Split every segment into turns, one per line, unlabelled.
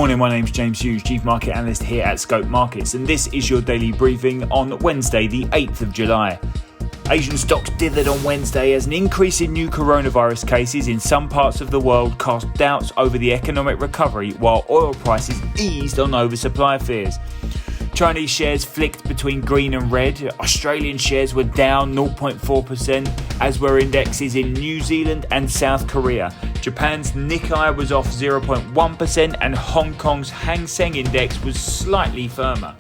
morning, my name's James Hughes, Chief Market Analyst here at Scope Markets, and this is your daily briefing on Wednesday, the 8th of July. Asian stocks dithered on Wednesday as an increase in new coronavirus cases in some parts of the world cast doubts over the economic recovery, while oil prices eased on oversupply fears. Chinese shares flicked between green and red. Australian shares were down 0.4%, as were indexes in New Zealand and South Korea. Japan's Nikkei was off 0.1% and Hong Kong's Hang Seng index was slightly firmer.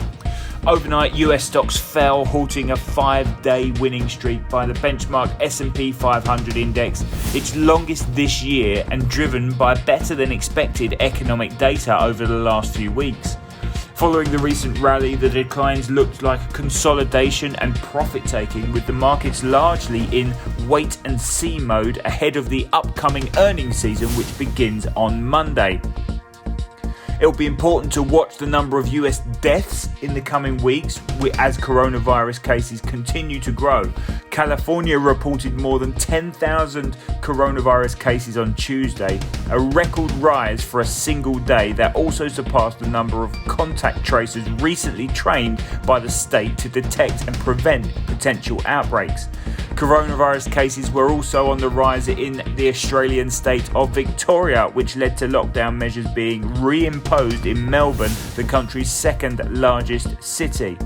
Overnight, US stocks fell, halting a 5-day winning streak by the benchmark S&P 500 index, its longest this year, and driven by better than expected economic data over the last few weeks. Following the recent rally, the declines looked like a consolidation and profit-taking, with the markets largely in wait-and-see mode ahead of the upcoming earnings season, which begins on Monday. It will be important to watch the number of US deaths in the coming weeks as coronavirus cases continue to grow. California reported more than 10,000 coronavirus cases on Tuesday, a record rise for a single day that also surpassed the number of contact tracers recently trained by the state to detect and prevent potential outbreaks. Coronavirus cases were also on the rise in the Australian state of Victoria, which led to lockdown measures being reimposed in Melbourne, the country's second largest city.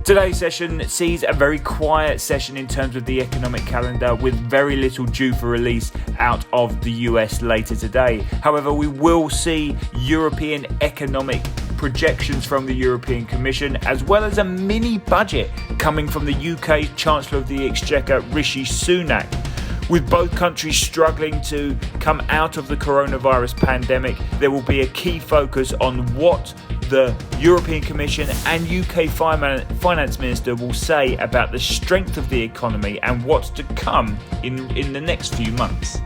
Today's session sees a very quiet session in terms of the economic calendar, with very little due for release out of the US later today. However, we will see European economic projections from the European Commission, as well as a mini budget coming from the UK Chancellor of the Exchequer, Rishi Sunak. With both countries struggling to come out of the coronavirus pandemic, there will be a key focus on what the European Commission and UK Finance Minister will say about the strength of the economy and what's to come in the next few months.